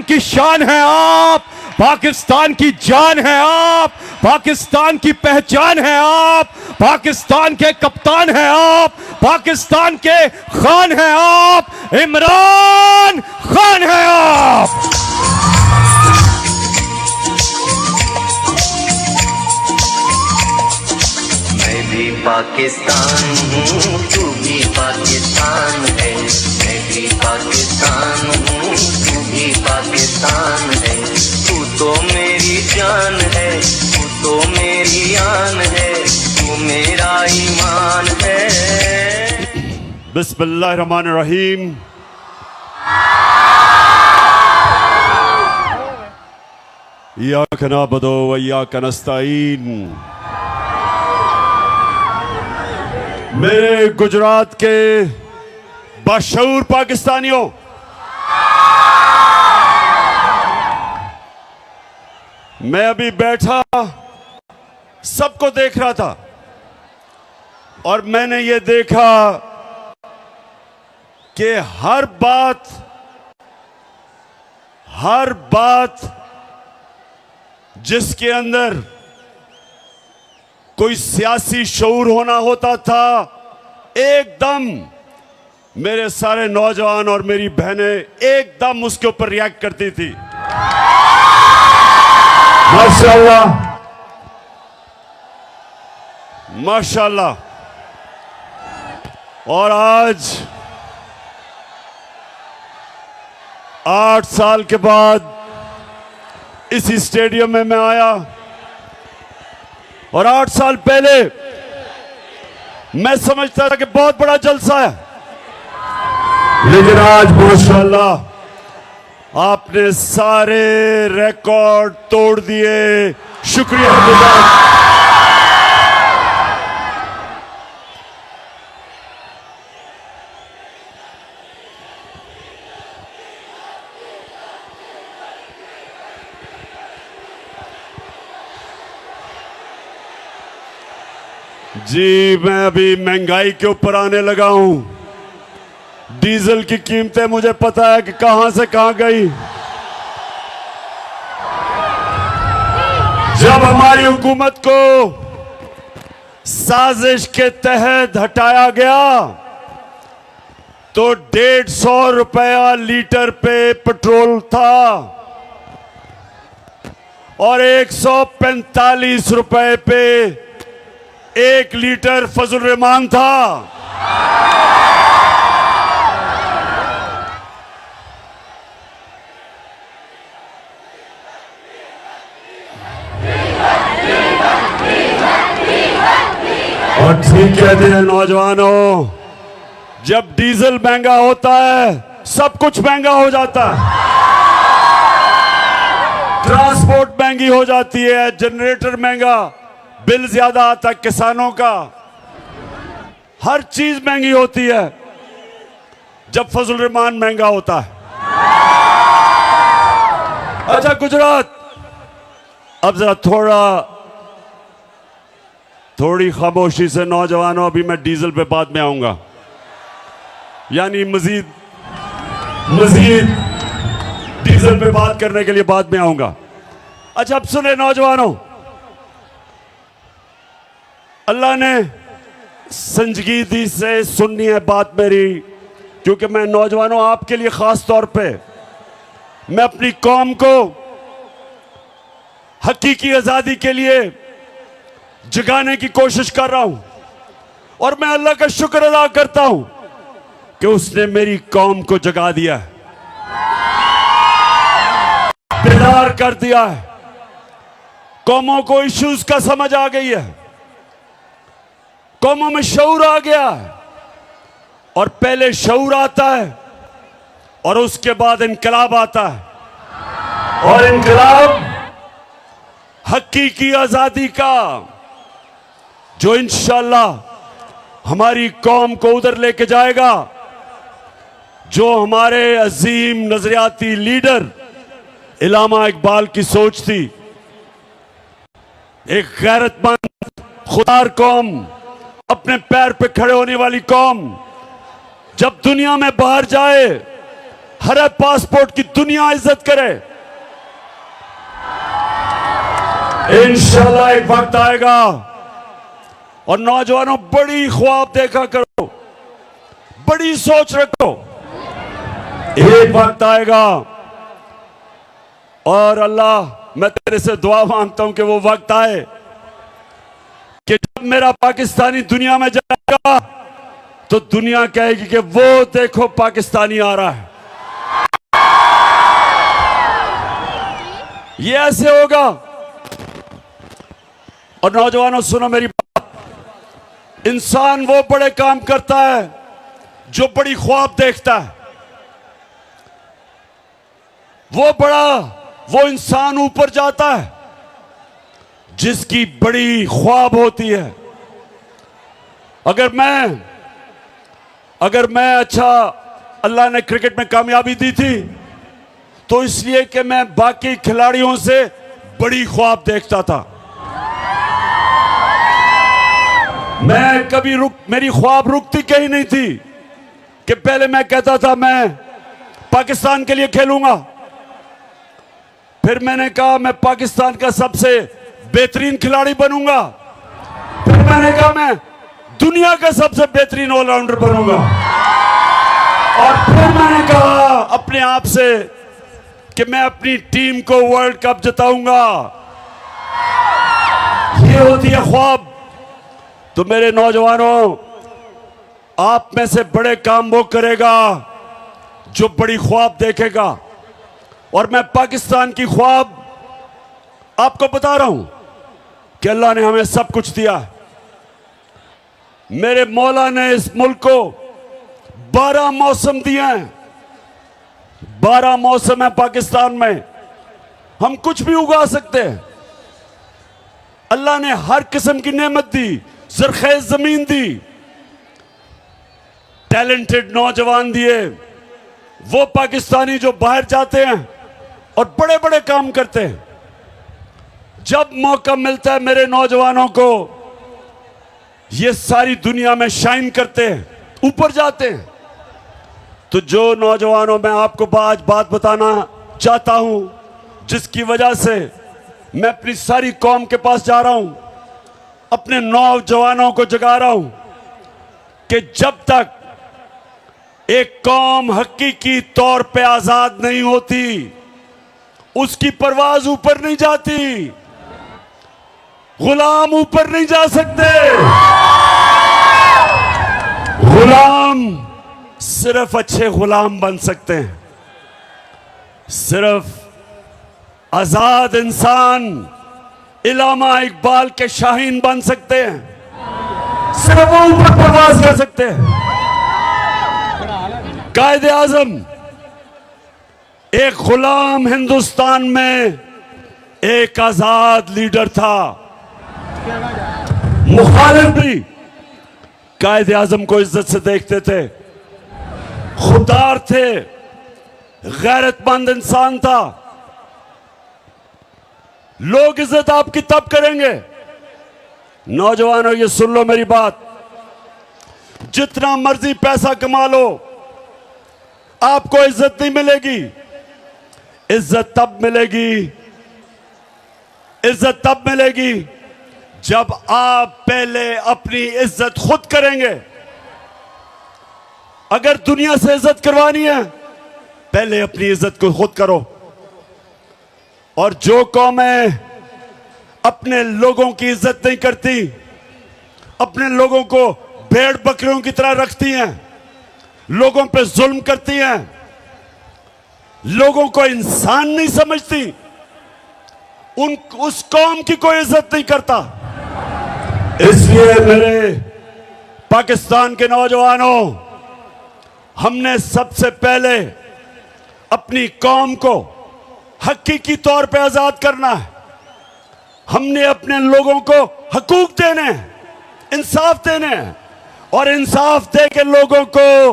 की शान है आप, पाकिस्तान की जान है आप, पाकिस्तान की पहचान है आप, पाकिस्तान के कप्तान है आप, पाकिस्तान के खान है आप, इमरान खान है आप। मैं भी पाकिस्तान हूँ, तू भी पाकिस्तान है। मैं भी पाकिस्तान हूँ, तू भी पाकिस्तान है। तू तो मेरी जान है, तू तो मेरी आन है, तू मेरा ईमान है। बिस्मिल्लाहिर्रहमानिर्रहीम। इय्याका नअबुदु व इय्याका नस्तईन। मेरे गुजरात के बाशऊर पाकिस्तानियों, मैं अभी बैठा सबको देख रहा था और मैंने ये देखा कि हर बात जिसके अंदर कोई सियासी शऊर होना होता था, एकदम मेरे सारे नौजवान और मेरी बहनें एकदम उसके ऊपर रिएक्ट करती थी। माशाल्लाह माशाल्लाह। और आज 8 साल के बाद इसी स्टेडियम में मैं आया और 8 साल पहले मैं समझता था कि बहुत बड़ा जलसा है, लेकिन आज माशाल्लाह आपने सारे रिकॉर्ड तोड़ दिए। शुक्रिया। जी, मैं अभी महंगाई के ऊपर आने लगा हूं। डीजल की कीमतें मुझे पता है कि कहां से कहां गई। जब हमारी हुकूमत को साजिश के तहत हटाया गया तो 150 रुपया लीटर पे पेट्रोल था और 145 रुपए पे 1 लीटर फजल रहमान था। और ठीक कहते हैं नौजवानों, जब डीजल महंगा होता है सब कुछ महंगा हो जाता है। ट्रांसपोर्ट महंगी हो जाती है, जनरेटर महंगा, बिल ज्यादा आता है किसानों का, हर चीज महंगी होती है जब फजल रहमान महंगा होता है। अच्छा गुजरात, अब जरा थोड़ी खामोशी से नौजवानों, अभी मैं डीजल पे बाद में आऊंगा, यानी मजीद डीजल पे बात करने के लिए बाद में आऊंगा। अच्छा अब सुने नौजवानों, अल्लाह ने संजीदगी से सुननी है बात मेरी, क्योंकि मैं नौजवानों आपके लिए खास तौर पे मैं अपनी कौम को हकीकी आजादी के लिए जगाने की कोशिश कर रहा हूं और मैं अल्लाह का शुक्र अदा करता हूं कि उसने मेरी कौम को जगा दिया है, बेदार कर दिया है। कौमों को इश्यूज का समझ आ गई है, कौमों में शऊर आ गया है और पहले शऊर आता है और उसके बाद इनकलाब आता है और इनकलाब हकीकी आजादी का, जो इंशाअल्लाह हमारी कौम को उधर लेके जाएगा जो हमारे अजीम नजरियाती लीडर इल्लामा इकबाल की सोच थी। एक गैरतमंद खुदार कौम, अपने पैर पे खड़े होने वाली कौम, जब दुनिया में बाहर जाए हर पासपोर्ट की दुनिया इज्जत करे। इंशाल्लाह एक वक्त आएगा, और नौजवानों बड़ी ख्वाब देखा करो, बड़ी सोच रखो। एक वक्त आएगा और अल्लाह मैं तेरे से दुआ मांगता हूं कि वो वक्त आए कि जब मेरा पाकिस्तानी दुनिया में जाएगा तो दुनिया कहेगी कि वो देखो पाकिस्तानी आ रहा है। ये ऐसे होगा। और नौजवानों सुनो मेरी बात, इंसान वो बड़े काम करता है जो बड़ी ख्वाब देखता है। वो इंसान ऊपर जाता है जिसकी बड़ी ख्वाब होती है। अगर मैं अच्छा, अल्लाह ने क्रिकेट में कामयाबी दी थी तो इसलिए कि मैं बाकी खिलाड़ियों से बड़ी ख्वाब देखता था। मैं कभी मेरी ख्वाब रुकती कहीं नहीं थी कि पहले मैं कहता था मैं पाकिस्तान के लिए खेलूंगा, फिर मैंने कहा मैं पाकिस्तान का सबसे बेहतरीन खिलाड़ी बनूंगा, फिर मैंने कहा मैं दुनिया का सबसे बेहतरीन ऑलराउंडर बनूंगा, और फिर मैंने कहा अपने आप से कि मैं अपनी टीम को वर्ल्ड कप जिताऊंगा। ये होती है ख्वाब। तो मेरे नौजवानों, आप में से बड़े काम वो करेगा जो बड़ी ख्वाब देखेगा। और मैं पाकिस्तान की ख्वाब आपको बता रहा हूं कि अल्लाह ने हमें सब कुछ दिया है। मेरे मौला ने इस मुल्क को 12 मौसम दिए हैं। 12 मौसम है पाकिस्तान में, हम कुछ भी उगा सकते हैं। अल्लाह ने हर किस्म की नेमत दी, ज़रख़ेज़ जमीन दी, टैलेंटेड नौजवान दिए। वो पाकिस्तानी जो बाहर जाते हैं और बड़े बड़े काम करते हैं, जब मौका मिलता है मेरे नौजवानों को, ये सारी दुनिया में शाइन करते हैं, ऊपर जाते हैं। तो जो नौजवानों, मैं आपको आज बात बताना चाहता हूं जिसकी वजह से मैं अपनी सारी कौम के पास जा रहा हूं, अपने नौजवानों को जगा रहा हूं कि जब तक एक कौम हकीकी तौर पे आजाद नहीं होती, उसकी परवाज ऊपर नहीं जाती। गुलाम ऊपर नहीं जा सकते। गुलाम सिर्फ अच्छे गुलाम बन सकते हैं, सिर्फ आजाद इंसान इलामा इकबाल के शाहीन बन सकते हैं, सिर्फ वो ऊपर परवाज कर सकते हैं। कायदे आजम एक गुलाम हिंदुस्तान में एक आजाद लीडर था। मुखालिफ भी कायदे आजम को इज्जत से देखते थे, खुददार थे, गैरतमंद इंसान था। लोग इज्जत आपकी तब करेंगे, नौजवानों ये सुन लो मेरी बात, जितना मर्जी पैसा कमा लो आपको इज्जत नहीं मिलेगी। इज्जत तब मिलेगी जब आप पहले अपनी इज्जत खुद करेंगे। अगर दुनिया से इज्जत करवानी है, पहले अपनी इज्जत को खुद करो। और जो कौमें अपने लोगों की इज्जत नहीं करती, अपने लोगों को भेड़ बकरियों की तरह रखती हैं, लोगों पे जुल्म करती हैं, लोगों को इंसान नहीं समझती, उस कौम की कोई इज्जत नहीं करता। इसलिए मेरे पाकिस्तान के नौजवानों, हमने सबसे पहले अपनी कौम को हकीकी तौर पे आजाद करना है। हमने अपने लोगों को हकूक देने हैं, इंसाफ देने हैं, और इंसाफ दे के लोगों को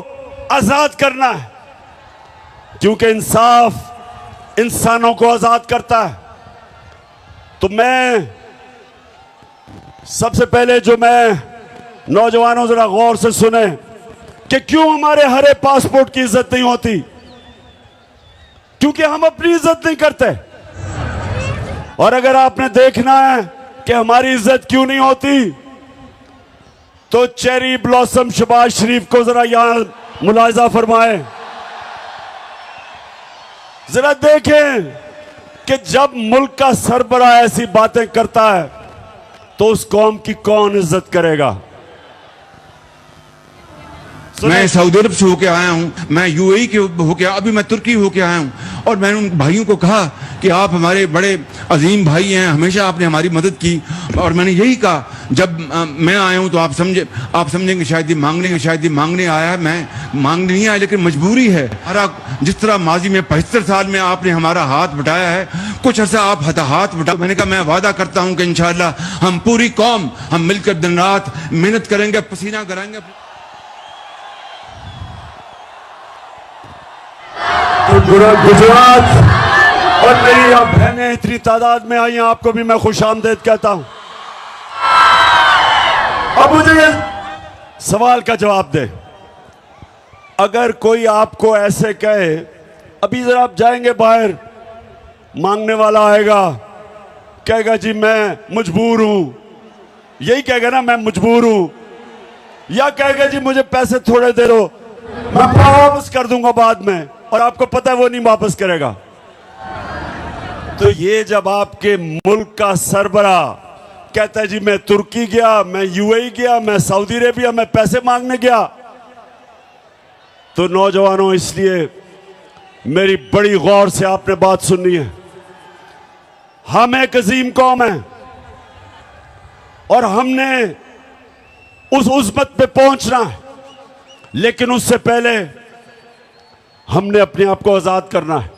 आजाद करना है, क्योंकि इंसाफ इंसानों को आजाद करता है। तो मैं सबसे पहले जो मैं नौजवानों जरा गौर से सुने कि क्यों हमारे हरे पासपोर्ट की इज्जत नहीं होती। क्योंकि हम अपनी इज्जत नहीं करते। और अगर आपने देखना है कि हमारी इज्जत क्यों नहीं होती, तो चेरी ब्लॉसम शहबाज शरीफ को जरा यहां मुलाहिजा फरमाएं। जरा देखें कि जब मुल्क का सरबराह ऐसी बातें करता है तो उस कौम की कौन इज्जत करेगा। मैं सऊदी अरब से होके आया हूं, मैं यूएई के होके, अभी मैं तुर्की होके आया हूं, और मैंने उन भाइयों को कहा कि आप हमारे बड़े अजीम भाई हैं, हमेशा आपने हमारी मदद की। और मैंने यही कहा, जब मैं आया हूं तो आप समझेंगे शायद ये मांगने आया है। मैं मांगने नहीं आया, लेकिन मजबूरी है। जिस तरह माजी में 75 साल में आपने हमारा हाथ बटाया है, कुछ अर्सा आप हाथ बटा। मैंने कहा मैं वादा करता हूं कि इंशाअल्लाह हम पूरी कौम हम मिलकर दिन रात मेहनत करेंगे, पसीना कराएंगे। तो गुजरात और मेरी आप बहनें इतनी तादाद में आई हैं, आपको भी मैं खुशामदीद कहता हूं। अब मुझे सवाल का जवाब दे। अगर कोई आपको ऐसे कहे, अभी जरा आप जाएंगे बाहर, मांगने वाला आएगा, कहेगा जी मैं मजबूर हूं, यही कहेगा ना, मैं मजबूर हूं, या कहेगा जी मुझे पैसे थोड़े दे दो, मैं वापस कर दूंगा बाद में, और आपको पता है वो नहीं वापस करेगा। तो ये जब आपके मुल्क का सरबरा कहता है जी मैं तुर्की गया, मैं यूएई गया, मैं सऊदी अरेबिया में पैसे मांगने गया, तो नौजवानों इसलिए मेरी बड़ी गौर से आपने बात सुननी है। हम एक अजीम कौम है और हमने उस उज़्मत पे पहुंचना है, लेकिन उससे पहले हमने अपने आप को आजाद करना है।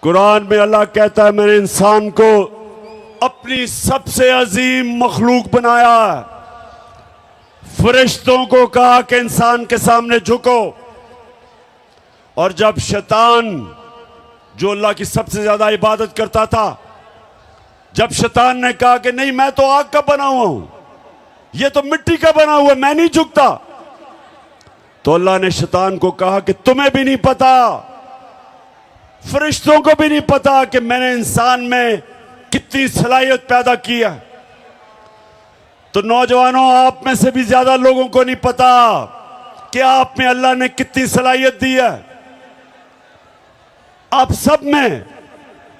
कुरान में अल्लाह कहता है मैंने इंसान को अपनी सबसे अजीम मखलूक बनाया है। फरिश्तों को कहा कि इंसान के सामने झुको, और जब शैतान जो अल्लाह की सबसे ज्यादा इबादत करता था, जब शैतान ने कहा कि नहीं मैं तो आग का बना हुआ हूं, ये तो मिट्टी का बना हुआ है, मैं नहीं झुकता, तो अल्लाह ने शैतान को कहा कि तुम्हें भी नहीं पता, फरिश्तों को भी नहीं पता कि मैंने इंसान में कितनी सलाहियत पैदा की है। तो नौजवानों, आप में से भी ज्यादा लोगों को नहीं पता कि आप में अल्लाह ने कितनी सलाहियत दी है। आप सब में,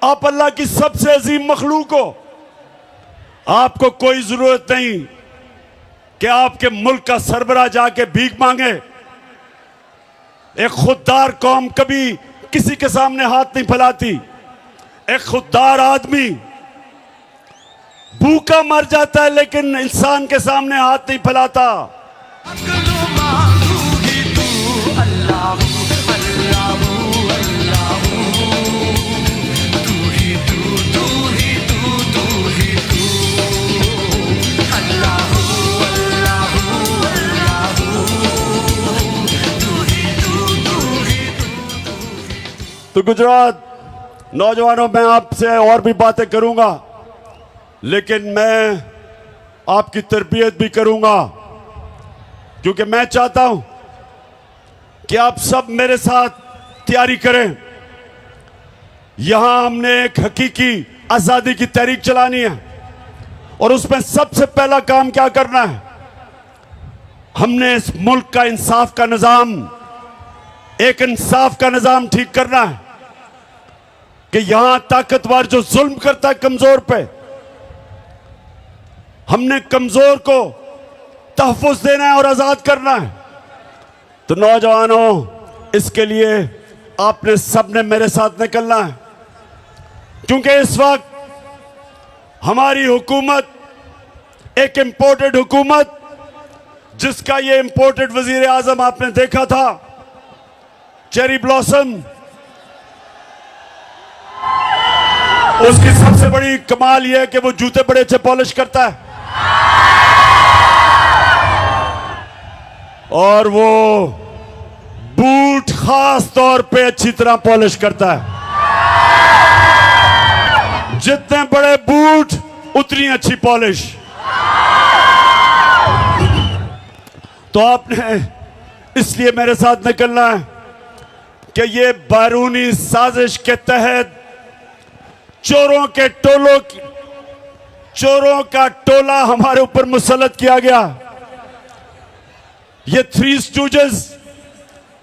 आप अल्लाह की सबसे अजीम मखलूक हो। आपको कोई जरूरत नहीं कि आपके मुल्क का सरबराह जाके भीख मांगे। एक खुददार कौम कभी किसी के सामने हाथ नहीं फैलाती। एक खुददार आदमी भूखा मर जाता है, लेकिन इंसान के सामने हाथ नहीं फैलाता। तो गुजरात नौजवानों, मैं आपसे और भी बातें करूंगा, लेकिन मैं आपकी तरबियत भी करूंगा, क्योंकि मैं चाहता हूं कि आप सब मेरे साथ तैयारी करें। यहां हमने एक हकीकी आजादी की तहरीक चलानी है, और उसमें सबसे पहला काम क्या करना है, हमने इस मुल्क का इंसाफ का निजाम, एक इंसाफ का निजाम ठीक करना है कि यहां ताकतवर जो जुल्म करता है कमजोर पे, हमने कमजोर को तहफ़्फ़ुज़ देना है और आजाद करना है। तो नौजवानों, इसके लिए आपने सबने मेरे साथ निकलना है, क्योंकि इस वक्त हमारी हुकूमत एक इंपोर्टेड हुकूमत, जिसका ये इंपोर्टेड वजीर आजम आपने देखा था, चेरी ब्लॉसम, उसकी सबसे बड़ी कमाल यह है कि वो जूते बड़े अच्छे पॉलिश करता है, और वो बूट खास तौर पे अच्छी तरह पॉलिश करता है। जितने बड़े बूट उतनी अच्छी पॉलिश। तो आपने इसलिए मेरे साथ निकलना है कि ये बैरूनी साजिश के तहत चोरों का टोला हमारे ऊपर मुसल्लत किया गया। ये थ्री स्टूजेस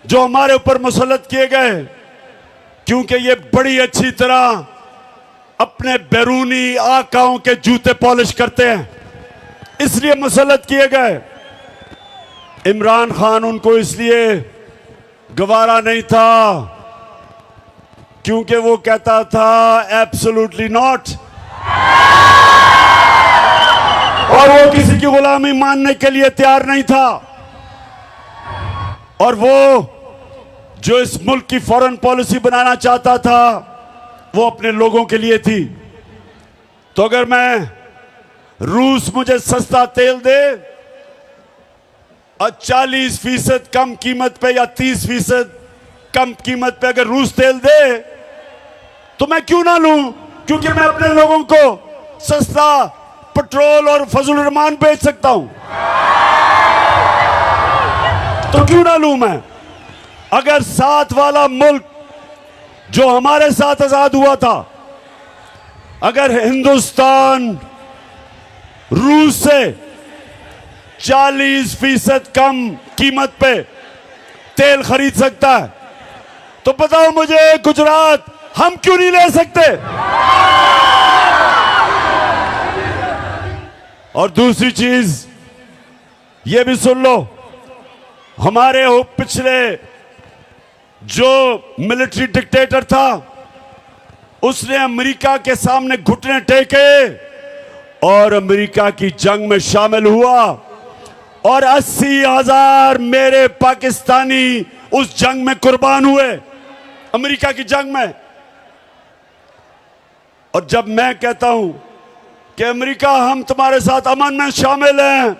जो हमारे ऊपर मुसल्लत किए गए, क्योंकि ये बड़ी अच्छी तरह अपने बैरूनी आकाओं के जूते पॉलिश करते हैं, इसलिए मुसल्लत किए गए। इमरान खान उनको इसलिए गवारा नहीं था क्योंकि वो कहता था एब्सोल्युटली नॉट, और वो किसी की गुलामी मानने के लिए तैयार नहीं था। और वो जो इस मुल्क की फॉरेन पॉलिसी बनाना चाहता था वो अपने लोगों के लिए थी। तो अगर रूस मुझे सस्ता तेल दे और 40% कम कीमत पे या 30% कम कीमत पे अगर रूस तेल दे तो मैं क्यों ना लूं, क्योंकि मैं अपने लोगों को सस्ता पेट्रोल और फजल रहमान बेच सकता हूं। तो क्यों ना लूं मैं। अगर साथ वाला मुल्क जो हमारे साथ आजाद हुआ था, अगर हिंदुस्तान रूस से 40% कम कीमत पे तेल खरीद सकता है, तो बताओ मुझे गुजरात हम क्यों नहीं ले सकते। और दूसरी चीज ये भी सुन लो, हमारे पिछले जो मिलिट्री डिक्टेटर था उसने अमेरिका के सामने घुटने टेके और अमेरिका की जंग में शामिल हुआ, और 80,000 मेरे पाकिस्तानी उस जंग में कुर्बान हुए, अमेरिका की जंग में। और जब मैं कहता हूं कि अमेरिका हम तुम्हारे साथ अमन में शामिल हैं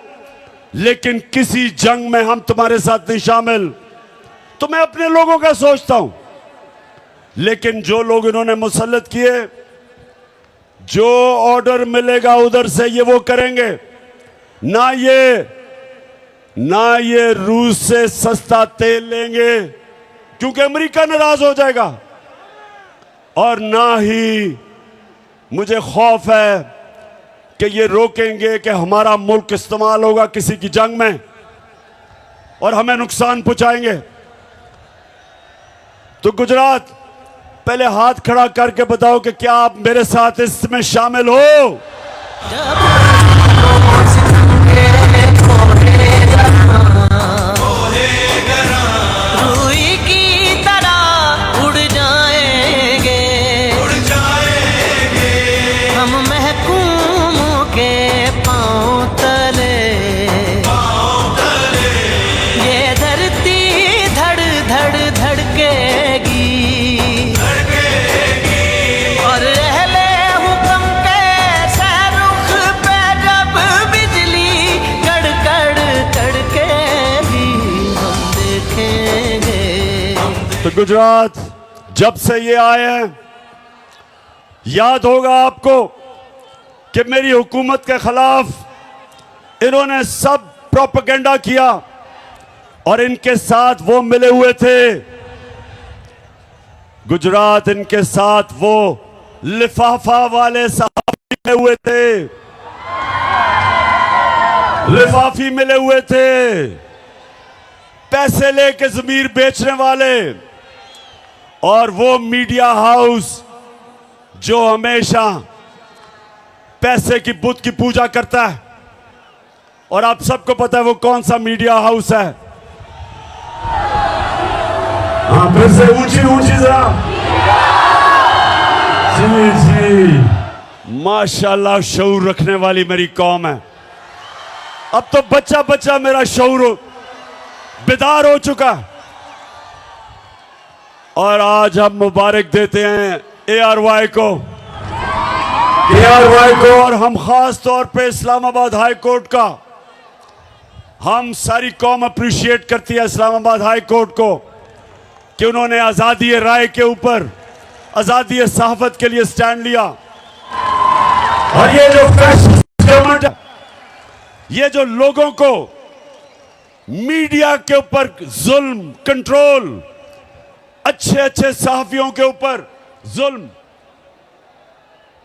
लेकिन किसी जंग में हम तुम्हारे साथ नहीं शामिल, तो मैं अपने लोगों का सोचता हूं। लेकिन जो लोग इन्होंने मुसल्लत किए, जो ऑर्डर मिलेगा उधर से ये वो करेंगे। ना ये रूस से सस्ता तेल लेंगे क्योंकि अमेरिका नाराज हो जाएगा, और ना ही मुझे खौफ है कि ये रोकेंगे कि हमारा मुल्क इस्तेमाल होगा किसी की जंग में और हमें नुकसान पहुंचाएंगे। तो गुजरात, पहले हाथ खड़ा करके बताओ कि क्या आप मेरे साथ इसमें शामिल हो। रूई की तरह उड़ जाएंगे हम महकूमों के पांव तले, ये धरती धड़ धड़ धड़केगी और अहले हुक्म के सहरुख पे जब बिजली कड़कड़ कड़केगी हम देखेंगे। तो गुजरात जब से ये आए हैं, याद होगा आपको कि मेरी हुकूमत के खिलाफ इन्होंने सब प्रोपेगेंडा किया और इनके साथ वो मिले हुए थे। गुजरात, इनके साथ वो लिफाफा वाले साहब मिले हुए थे, लिफाफी मिले हुए थे, पैसे लेके जमीर बेचने वाले, और वो मीडिया हाउस जो हमेशा पैसे की बुत की पूजा करता है। और आप सबको पता है वो कौन सा मीडिया हाउस है। हाँ, फिर से ऊंची ऊंची जरा। जी जी, माशाल्लाह, शऊर रखने वाली मेरी कौम है। अब तो बच्चा बच्चा मेरा शऊर बेदार हो चुका। और आज हम मुबारक देते हैं ARY को, और हम खास तौर पे इस्लामाबाद हाई कोर्ट का, हम सारी कौम अप्रिशिएट करती है इस्लामाबाद हाई कोर्ट को कि उन्होंने आज़ादी राय के ऊपर, आज़ादी सहाफत के लिए स्टैंड लिया। और ये जो फैसिस्ट गवर्नमेंट, ये जो लोगों को मीडिया के ऊपर जुल्म, कंट्रोल अच्छे अच्छे सहाफियों के ऊपर जुल्म।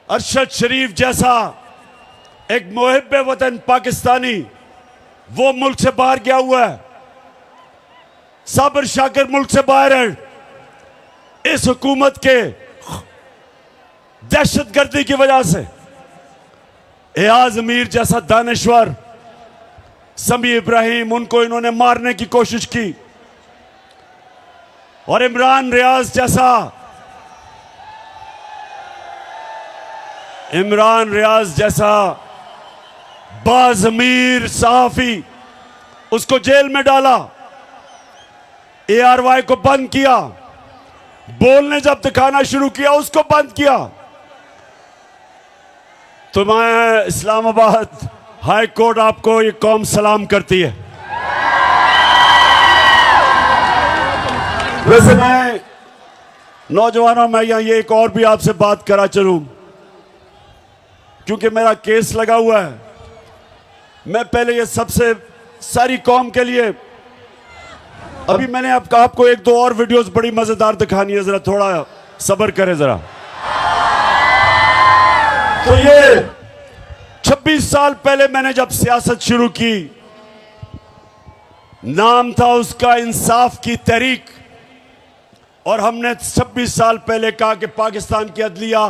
अरशद शरीफ जैसा एक मुहिब वतन पाकिस्तानी वो मुल्क से बाहर गया हुआ है। साबिर शाकिर मुल्क से बाहर है इस हुकूमत के दहशतगर्दी की वजह से। एयाज अमीर जैसा दानिश्वर, समी इब्राहिम, उनको इन्होंने मारने की कोशिश की। और इमरान रियाज जैसा बाज़मीर सहाफी, उसको जेल में डाला, ARY को बंद किया, बोलने जब दिखाना शुरू किया उसको बंद किया। तो मैं इस्लामाबाद हाई कोर्ट आपको ये कौम सलाम करती है। वैसे मैं नौजवानों में यहाँ ये एक और भी आपसे बात करा चलूं, क्योंकि मेरा केस लगा हुआ है। मैं पहले ये सबसे सारी कौम के लिए, अभी मैंने आपको एक दो और वीडियोस बड़ी मजेदार दिखानी है, जरा थोड़ा सब्र करें जरा। तो ये 26 साल पहले मैंने जब सियासत शुरू की, नाम था उसका इंसाफ की तहरीक, और हमने 26 साल पहले कहा कि पाकिस्तान की अदलिया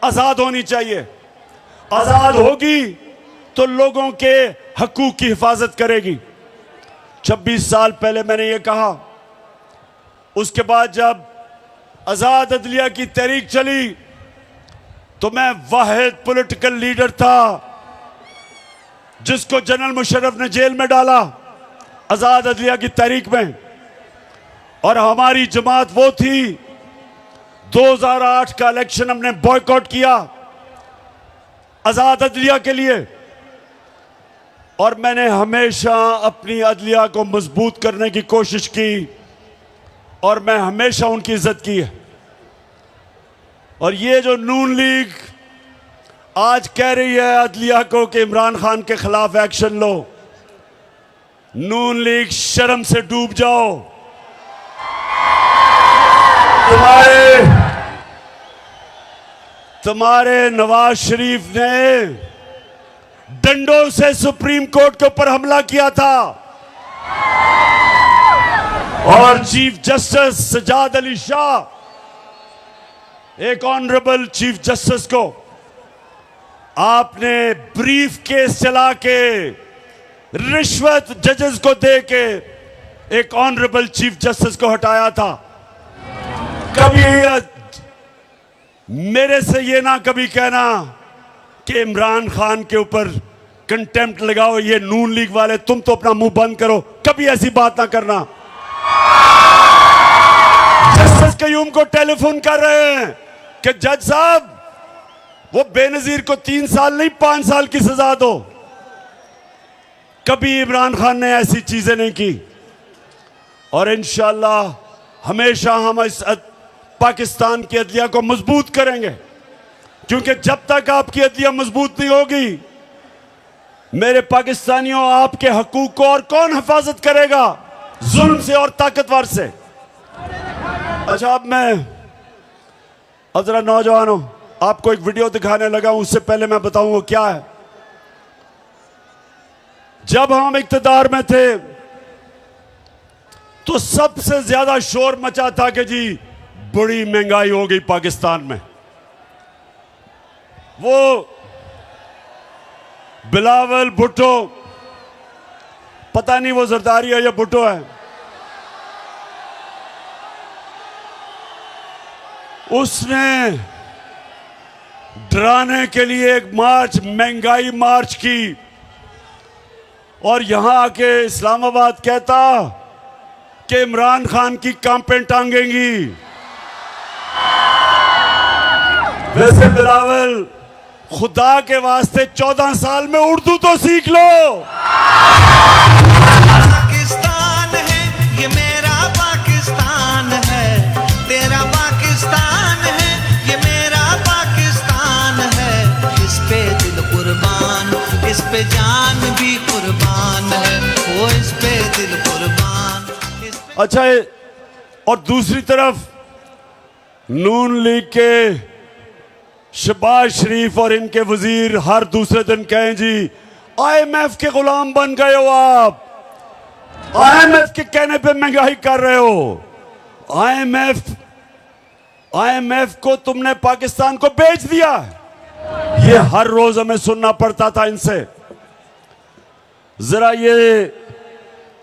आजाद होनी चाहिए। आजाद होगी तो लोगों के हकूक की हिफाजत करेगी। 26 साल पहले मैंने ये कहा। उसके बाद जब आजाद अदलिया की तहरीक चली तो मैं वाहिद पॉलिटिकल लीडर था जिसको जनरल मुशर्रफ ने जेल में डाला आजाद अदलिया की तहरीक में। और हमारी जमात वो थी, 2008 का इलेक्शन हमने बॉयकॉट किया आजाद अदलिया के लिए। और मैंने हमेशा अपनी अदलिया को मजबूत करने की कोशिश की और मैं हमेशा उनकी इज्जत की है। और ये जो नून लीग आज कह रही है अदलिया को कि इमरान खान के खिलाफ एक्शन लो, नून लीग शर्म से डूब जाओ। तुम्हारे नवाज शरीफ ने डंडों से सुप्रीम कोर्ट के ऊपर हमला किया था और चीफ जस्टिस सजाद अली शाह, एक ऑनरेबल चीफ जस्टिस को आपने ब्रीफ केस चला के रिश्वत जजेस को दे के एक ऑनरेबल चीफ जस्टिस को हटाया था। कभी मेरे से ये ना कभी कहना कि इमरान खान के ऊपर कंटेम्प्ट लगाओ, ये नून लीग वाले, तुम तो अपना मुंह बंद करो, कभी ऐसी बात ना करना। जस्टिस कयूम को टेलीफोन कर रहे हैं कि जज साहब वो बेनजीर को 3 साल नहीं 5 साल की सजा दो। कभी इमरान खान ने ऐसी चीजें नहीं की। और इंशाअल्लाह हमेशा हम इस पाकिस्तान की अदलिया को मजबूत करेंगे, क्योंकि जब तक आपकी अदलिया मजबूत नहीं होगी, मेरे पाकिस्तानियों, आपके हकूक को और कौन हिफाजत करेगा? जुल्म से और ताकतवर से। अच्छा, अब जरा नौजवानों आपको एक वीडियो दिखाने लगा हूं, उससे पहले मैं बताऊंगा क्या है। जब हम इक्तदार में थे तो सबसे ज्यादा शोर मचा था कि जी बड़ी महंगाई हो गई पाकिस्तान में। वो बिलावल भुट्टो, पता नहीं वो जरदारी है या भुट्टो है, उसने डराने के लिए एक मार्च, महंगाई मार्च की, और यहां आके इस्लामाबाद कहता कि इमरान खान की कांपें टांगेंगी। वैसे बिलावल, खुदा के वास्ते 14 साल में उर्दू तो सीख लो। पाकिस्तान है ये मेरा पाकिस्तान है, तेरा पाकिस्तान है ये मेरा पाकिस्तान है। इस पे दिल कुर्बान, इस पे जान भी कुर्बान है, वो इस पे दिल कुर्बान। अच्छा, और दूसरी तरफ नून लीग के शहबाज शरीफ और इनके वजीर हर दूसरे दिन कहें जी आईएमएफ के गुलाम बन गए हो आप, आईएमएफ के कहने पे महंगाई कर रहे हो, आईएमएफ को तुमने पाकिस्तान को बेच दिया। ये हर रोज हमें सुनना पड़ता था इनसे। जरा ये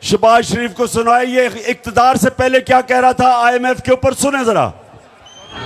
शहबाज शरीफ को सुनाए, ये इक्तदार से पहले क्या कह रहा था आईएमएफ के ऊपर, सुने जरा।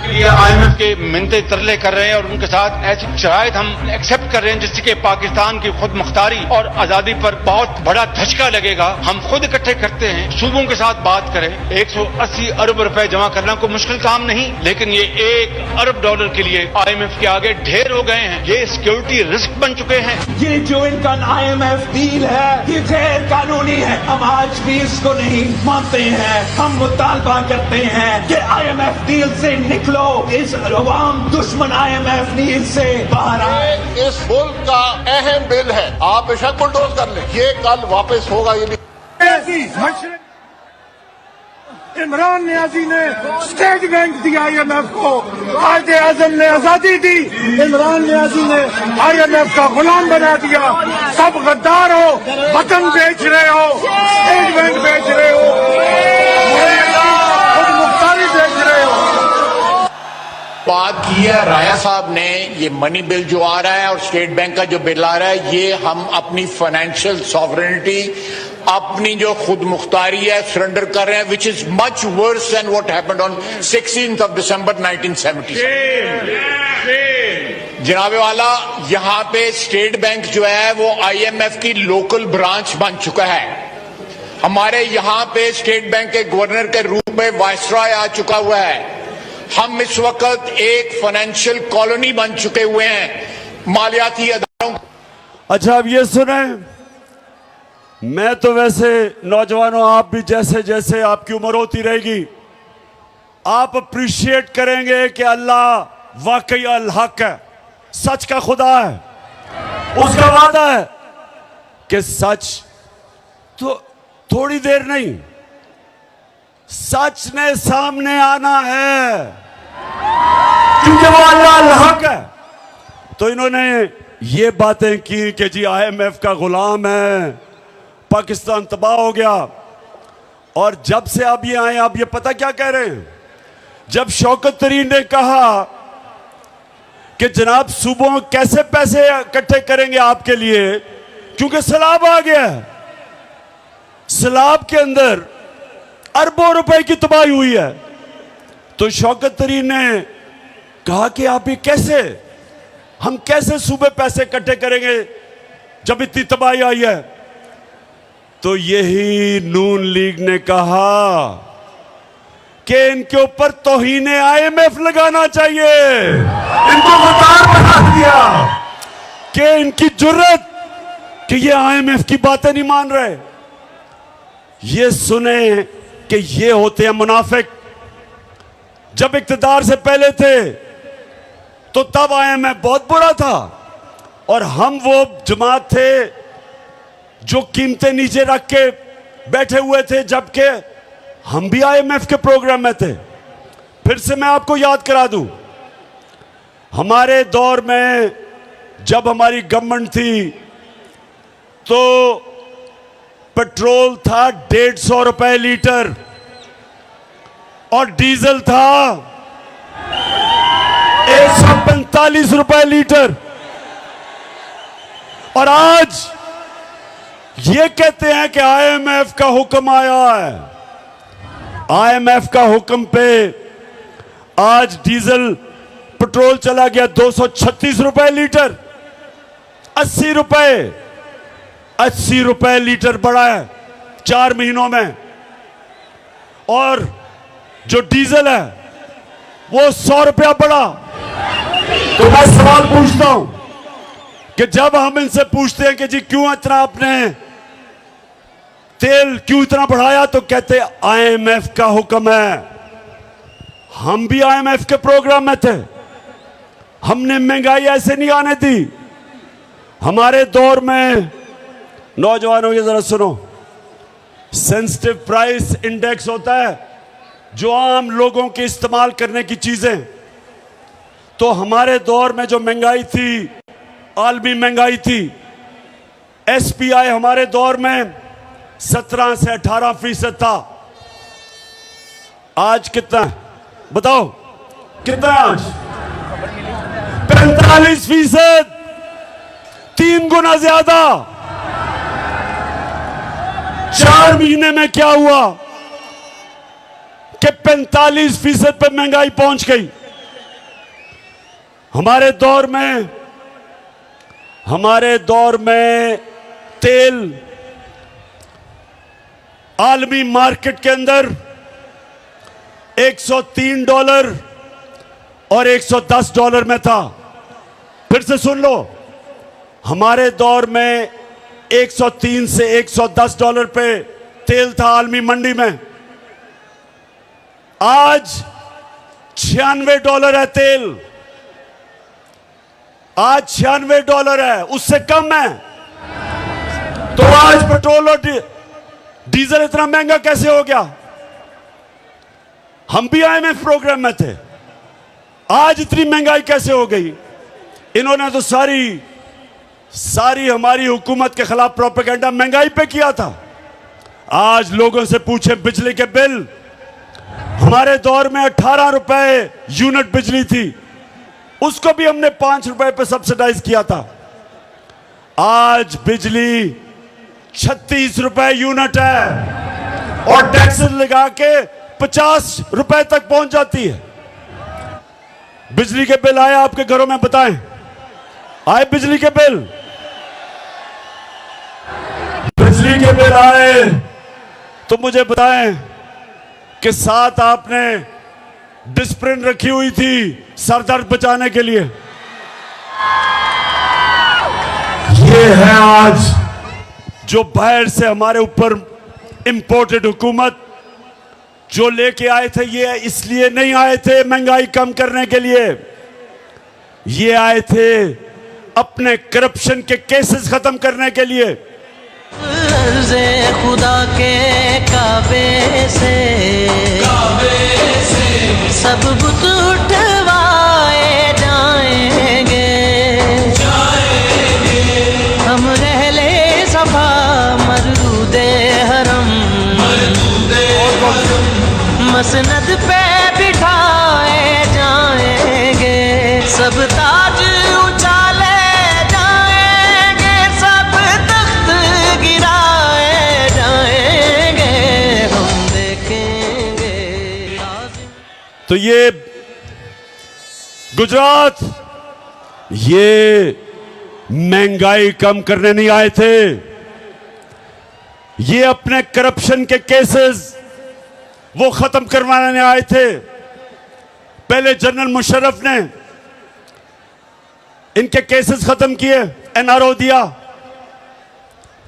ये आईएमएफ के मिन्नते तरले कर रहे हैं और उनके साथ ऐसी शराइत हम एक्सेप्ट कर रहे हैं जिससे कि पाकिस्तान की खुद मुख्तारी और आजादी पर बहुत बड़ा धचका लगेगा। हम खुद इकट्ठे करते हैं, सूबों के साथ बात करें। 180 अरब रुपए जमा करना कोई मुश्किल काम नहीं, लेकिन ये $1 अरब के लिए आईएमएफ के आगे ढेर हो गए हैं। ये सिक्योरिटी रिस्क बन चुके हैं। ये जो इनका आईएमएफ डील है ये गैर कानूनी है। हम आज भी इसको नहीं मानते हैं। हम मुतालबा करते हैं कि आईएमएफ डील से निकलो, इस अवाम दुश्मन आईएमएफ डील से बाहर आए। इस मुल्क का अहम बिल है, आप बेशक बुलडोज कर लें, ये कल वापस होगा। ये इमरान नियाजी ने स्टेट बैंक दिया आईएमएफ को, कायदे आजम ने आजादी दी, इमरान नियाजी ने आईएमएफ का गुलाम बना दिया। सब गद्दार हो, वतन बेच रहे हो, स्टेट बैंक बेच रहे हो, खुद मुख्तारी बेच रहे हो। बात की है राया साहब ने, ये मनी बिल जो आ रहा है और स्टेट बैंक का जो बिल आ रहा है, ये हम अपनी फाइनेंशियल सॉवरेनिटी, अपनी जो खुद मुख्तारी है सरेंडर कर रहे हैं, which is much worse than what happened on 16 दिसंबर 1970। जनाबे वाला, यहाँ पे स्टेट बैंक जो है वो आईएमएफ की लोकल ब्रांच बन चुका है। हमारे यहाँ पे स्टेट बैंक के गवर्नर के रूप में वायसराय आ चुका हुआ है। हम इस वक्त एक फाइनेंशियल कॉलोनी बन चुके हुए हैं मालियाती अदारों। अच्छा, अब ये सुने, मैं तो वैसे नौजवानों, आप भी जैसे जैसे आपकी उम्र होती रहेगी आप अप्रिशिएट करेंगे कि अल्लाह वाकई अल हक है, सच का खुदा है। उसका वादा है कि सच तो थोड़ी देर नहीं, सच ने सामने आना है, क्योंकि वो अल्लाह अल हक है। तो इन्होंने ये बातें की कि जी आईएमएफ का गुलाम है, पाकिस्तान तबाह हो गया। और जब से अब ये आए, आप ये पता क्या कह रहे हैं, जब शौकत तरीन ने कहा कि जनाब सूबों में कैसे पैसे इकट्ठे करेंगे आपके लिए, क्योंकि सैलाब आ गया है, सैलाब के अंदर अरबों रुपए की तबाही हुई है, तो शौकत तरीन ने कहा कि आप ये कैसे, हम कैसे सूबे पैसे इकट्ठे करेंगे जब इतनी तबाही आई है। तो यही नून लीग ने कहा कि इनके ऊपर तौहीन आईएमएफ लगाना चाहिए, इनको गद्दार बना दिया कि इनकी जुर्रत कि ये आईएमएफ की बातें नहीं मान रहे। ये सुने कि ये होते हैं मुनाफिक। जब इक्तदार से पहले थे तो तब आईएमएफ बहुत बुरा था, और हम वो जमात थे जो कीमतें नीचे रख के बैठे हुए थे, जबकि हम भी आईएमएफ के प्रोग्राम में थे। फिर से मैं आपको याद करा दूं, हमारे दौर में जब हमारी गवर्नमेंट थी तो पेट्रोल था 150 रुपए लीटर और डीजल था 145 रुपए लीटर। और आज ये कहते हैं कि आईएमएफ का हुक्म आया है। आईएमएफ का हुक्म पे आज डीजल पेट्रोल चला गया 236 रुपए लीटर, 80 रुपए लीटर बढ़ा है 4 महीनों में। और जो डीजल है वो 100 रुपया बढ़ा। तो मैं सवाल पूछता हूं कि जब हम इनसे पूछते हैं कि जी क्यों इतना आपने तेल क्यों इतना बढ़ाया, तो कहते आईएमएफ का हुक्म है। हम भी आईएमएफ के प्रोग्राम में थे, हमने महंगाई ऐसे नहीं आने दी। हमारे दौर में, नौजवानों ये जरा सुनो, सेंसिटिव प्राइस इंडेक्स होता है, जो आम लोगों के इस्तेमाल करने की चीजें, तो हमारे दौर में जो महंगाई थी, आलमी महंगाई थी, एसपीआई हमारे दौर में 17 से 18% था। आज कितना है? बताओ कितना है आज? 45%, 3 गुना ज्यादा। 4 महीने में क्या हुआ कि 45% पे महंगाई पहुंच गई। हमारे दौर में तेल आलमी मार्केट के अंदर $103 और $110 में था। फिर से सुन लो, हमारे दौर में 103 से $110 पे तेल था आलमी मंडी में। आज $96 है तेल। आज $96 है, उससे कम है। तो आज पेट्रोल और डीजल इतना महंगा कैसे हो गया? हम भी आईएमएफ प्रोग्राम में थे। आज इतनी महंगाई कैसे हो गई? इन्होंने तो सारी हमारी हुकूमत के खिलाफ प्रोपेगेंडा महंगाई पे किया था। आज लोगों से पूछे बिजली के बिल, हमारे दौर में 18 रुपए यूनिट बिजली थी, उसको भी हमने 5 रुपए पे सब्सिडाइज किया था। आज बिजली 36 रुपए यूनिट है और टैक्स लगा के 50 रुपए तक पहुंच जाती है। बिजली के बिल आए आपके घरों में? बताएं, आए बिजली के बिल? बिजली के बिल आए तो मुझे बताएं कि साथ आपने डिस्प्रिन रखी हुई थी सरदर्द बचाने के लिए। ये है आज जो बाहर से हमारे ऊपर इंपोर्टेड हुकूमत जो लेके आए थे। ये इसलिए नहीं आए थे महंगाई कम करने के लिए, ये आए थे अपने करप्शन के केसेस खत्म करने के लिए। अर्ज़े खुदा के काबे से सब बुत उठवाए जाएंगे। हम रहले सफा मरदूदे हरम मसनद पे बिठाए जाएंगे। सब ताज उछाले जाएंगे, सब तख्त गिराए जाएंगे। हम देखेंगे। तो ये गुजरात, ये महंगाई कम करने नहीं आए थे, ये अपने करप्शन के केसेस वो खत्म करवाने आए थे। पहले जनरल मुशर्रफ ने इनके केसेस खत्म किए, एनआरओ दिया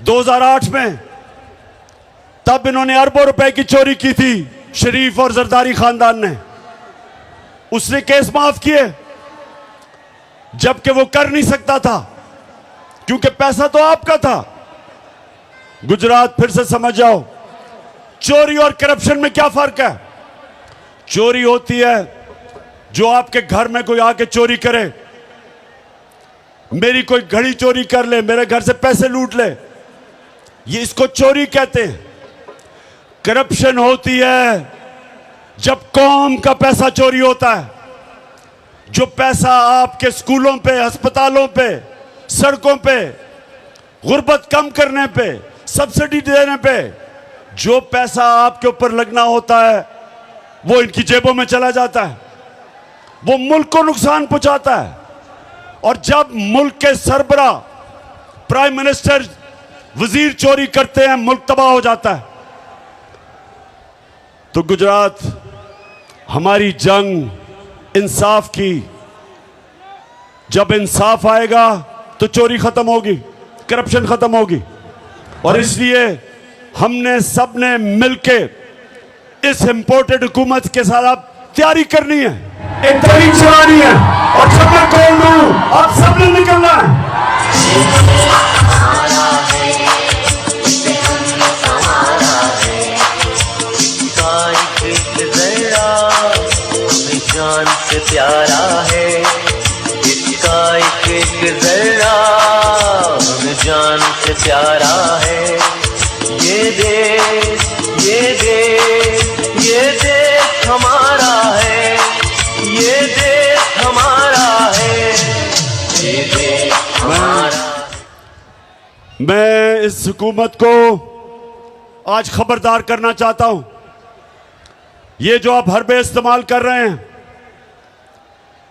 2008 में। तब इन्होंने अरबों रुपए की चोरी की थी, शरीफ और जरदारी खानदान ने। उसने केस माफ किए, जबकि वो कर नहीं सकता था क्योंकि पैसा तो आपका था। गुजरात, फिर से समझ जाओ, चोरी और करप्शन में क्या फर्क है? चोरी होती है जो आपके घर में कोई आके चोरी करे, मेरी कोई घड़ी चोरी कर ले, मेरे घर से पैसे लूट ले, ये इसको चोरी कहते हैं। करप्शन होती है जब कौम का पैसा चोरी होता है, जो पैसा आपके स्कूलों पे, अस्पतालों पे, सड़कों पे, गुर्बत कम करने पे, सब्सिडी देने पे, जो पैसा आपके ऊपर लगना होता है वो इनकी जेबों में चला जाता है, वो मुल्क को नुकसान पहुंचाता है। और जब मुल्क के सरबरा, प्राइम मिनिस्टर, वजीर चोरी करते हैं, मुल्क तबाह हो जाता है। तो गुजरात, हमारी जंग इंसाफ की, जब इंसाफ आएगा तो चोरी खत्म होगी, करप्शन खत्म होगी। और इसलिए हमने सबने मिलके इस इंपोर्टेड हुकूमत के साथ अब तैयारी करनी है, एक तहरीक चलानी है। और जब मैं कौन हूं, आप सबने निकलना है। तारीख प्यारा है, इसका एक एक जर्रा हमें जान से प्यारा है। ये देश ये देश ये देश हमारा है, ये देश हमारा है, ये देश हमारा। मैं इस हुकूमत को आज खबरदार करना चाहता हूं, ये जो आप हरबे इस्तेमाल कर रहे हैं,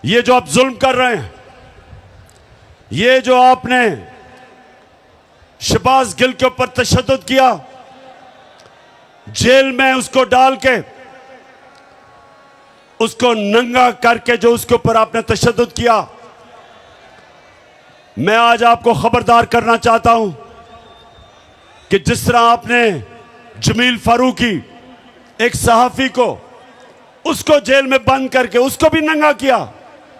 ये जो आप जुल्म कर रहे हैं, ये जो आपने शहबाज गिल के ऊपर तशद्दुद किया, जेल में उसको डाल के, उसको नंगा करके जो उसके ऊपर आपने तशद्दुद किया, मैं आज आपको खबरदार करना चाहता हूं कि जिस तरह आपने जमील फारूकी एक सहाफी को, उसको जेल में बंद करके उसको भी नंगा किया,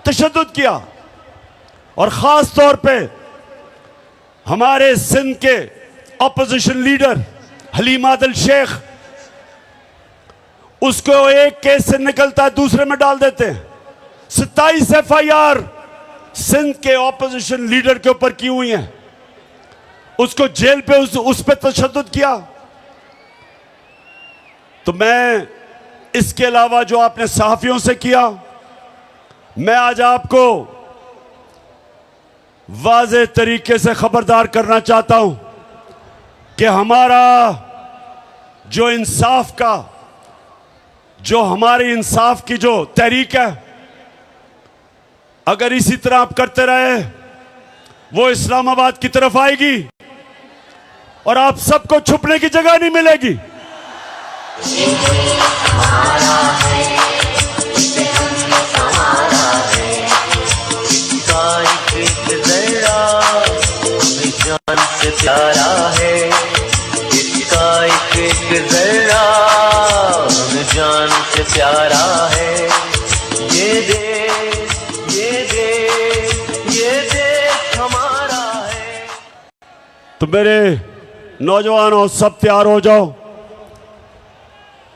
तशद्दुद किया, और खास तौर पे हमारे सिंध के अपोजिशन लीडर हलीम आदिल शेख, उसको एक केस से निकलता है दूसरे में डाल देते हैं। 27 FIR सिंध के ऑपोजिशन लीडर के ऊपर की हुई है, उसको जेल पे उस पे तशद्दुद किया। तो मैं इसके अलावा जो आपने सहाफियों से किया, मैं आज आपको वाज़े तरीके से खबरदार करना चाहता हूं कि हमारा जो इंसाफ का, जो हमारी इंसाफ की जो तहरीक है, अगर इसी तरह आप करते रहे, वो इस्लामाबाद की तरफ आएगी और आप सबको छुपने की जगह नहीं मिलेगी। हमारा है, हमारा है, इसका एक एक जर्रा हमें जान से प्यारा है, इसका एक एक जर्रा हमें जान से प्यारा है। ये देश ये देश ये देश हमारा है। तो मेरे नौजवानों, सब तैयार हो जाओ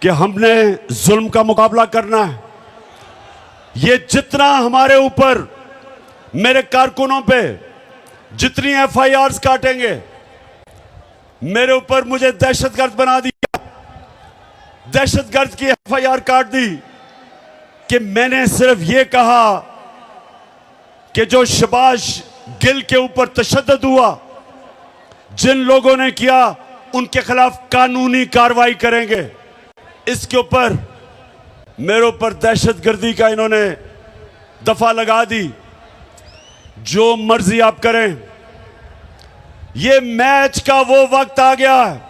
कि हमने जुल्म का मुकाबला करना है। ये जितना हमारे ऊपर, मेरे कारकुनों पे जितनी FIRs काटेंगे, मेरे ऊपर मुझे दहशतगर्द बना दिया, दहशतगर्द की FIR काट दी कि मैंने सिर्फ ये कहा कि जो शहबाज गिल के ऊपर तशद्दुद हुआ, जिन लोगों ने किया, उनके खिलाफ कानूनी कार्रवाई करेंगे। इसके ऊपर मेरे ऊपर दहशतगर्दी का इन्होंने दफा लगा दी। जो मर्जी आप करें, ये मैच का वो वक्त आ गया है।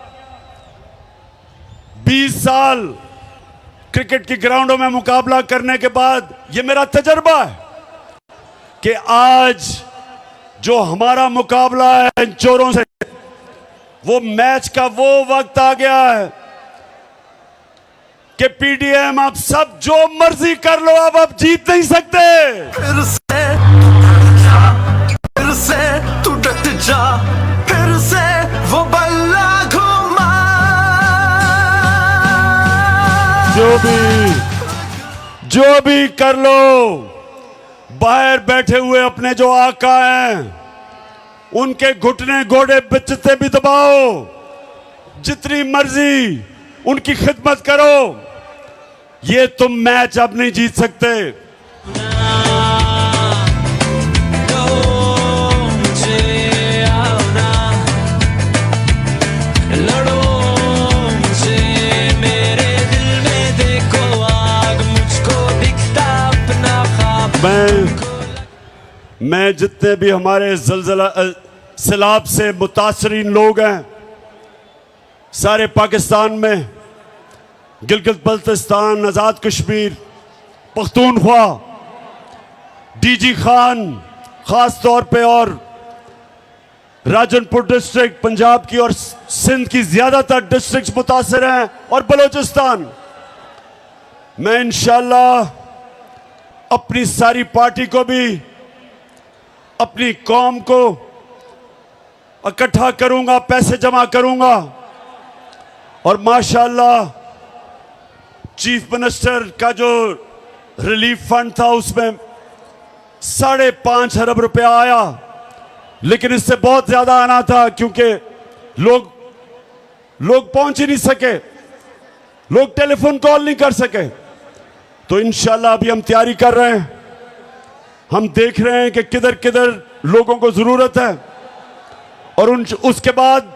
20 साल क्रिकेट की ग्राउंडों में मुकाबला करने के बाद ये मेरा तजर्बा है कि आज जो हमारा मुकाबला है इन चोरों से, वो मैच का वो वक्त आ गया है कि PDM आप सब जो मर्जी कर लो, अब आप जीत नहीं सकते। फिर से तू डट जा, फिर से वो बल्ला घुमा। जो भी कर लो, बाहर बैठे हुए अपने जो आका हैं, उनके घुटने घोड़े बिचते भी दबाओ, जितनी मर्जी उनकी खिदमत करो। ये तुम मैच अब नहीं जीत सकते। मैं जितने भी हमारे ज़लज़ला सैलाब से मुतासरीन लोग हैं, सारे पाकिस्तान में, गिलगित बल्तिस्तान, आज़ाद कश्मीर, पख्तूनख्वा, DG खान ख़ास तौर पे, और राजनपुर डिस्ट्रिक्ट पंजाब की और सिंध की ज़्यादातर डिस्ट्रिक्ट मुतासर हैं, और बलोचिस्तान। मैं इंशाअल्लाह अपनी सारी पार्टी को भी, अपनी कौम को इकट्ठा करूंगा, पैसे जमा करूंगा, और माशाअल्लाह चीफ मिनिस्टर का जो रिलीफ फंड था, उसमें 5.5 अरब रुपया आया, लेकिन इससे बहुत ज्यादा आना था क्योंकि लोग पहुंच ही नहीं सके, लोग टेलीफोन कॉल नहीं कर सके। तो इंशाल्लाह अभी हम तैयारी कर रहे हैं, हम देख रहे हैं कि किधर किधर लोगों को जरूरत है, और उसके बाद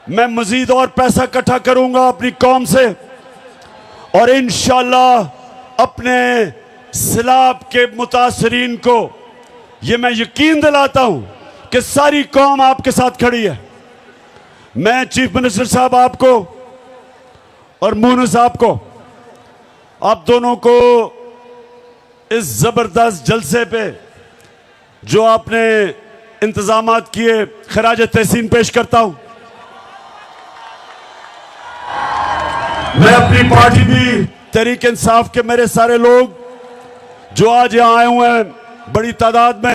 मैं मजीद और पैसा इकट्ठा करूंगा अपनी कौम से, और इंशाल्लाह अपने सैलाब के मुतासरीन को ये मैं यकीन दिलाता हूं कि सारी कौम आपके साथ खड़ी है। मैं चीफ मिनिस्टर साहब आपको और मोनू साहब को, आप दोनों को इस जबरदस्त जलसे पे जो आपने इंतजामात किए, खराज तहसीन पेश करता हूं। मैं अपनी पार्टी भी तहरीक इंसाफ के मेरे सारे लोग जो आज यहां आए हुए हैं बड़ी तादाद में,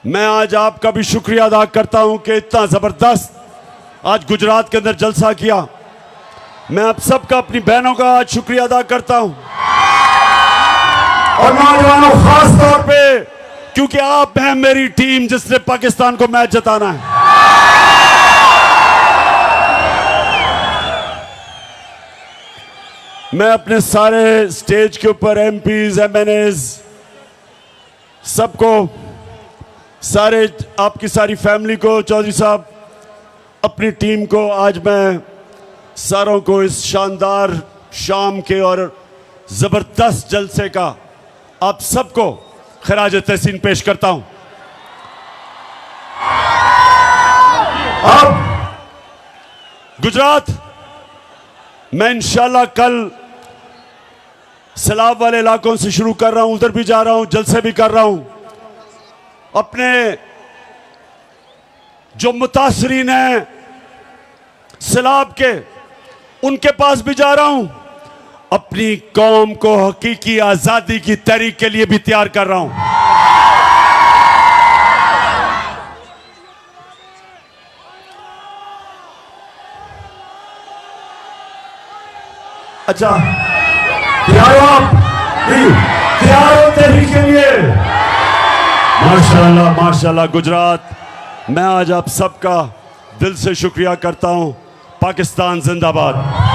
मैं आज आपका भी शुक्रिया अदा करता हूं कि इतना जबरदस्त आज गुजरात के अंदर जलसा किया। मैं आप सबका, अपनी बहनों का आज शुक्रिया अदा करता हूं, और नौजवानों खास तौर पे, क्योंकि आप हैं मेरी टीम जिसने पाकिस्तान को मैच जिताना है। मैं अपने सारे स्टेज के ऊपर एमपीज, एमएनएज, सबको, सारे आपकी सारी फैमिली को, चौधरी साहब, अपनी टीम को, आज मैं सारों को इस शानदार शाम के और जबरदस्त जलसे का आप सबको खराज तहसीन पेश करता हूं। अब गुजरात, मैं इंशाल्लाह कल सैलाब वाले इलाकों से शुरू कर रहा हूं, उधर भी जा रहा हूं, जलसे भी कर रहा हूं। अपने जो मुतासरीन हैं सैलाब के, उनके पास भी जा रहा हूं। अपनी कौम को हकीकी आजादी की तहरीक के लिए भी तैयार कर रहा हूं। अच्छा, तैयार हो आप? तैयार हो तहरीक के लिए? माशाल्लाह माशाल्लाह। गुजरात, मैं आज आप सबका दिल से शुक्रिया करता हूं। पाकिस्तान जिंदाबाद।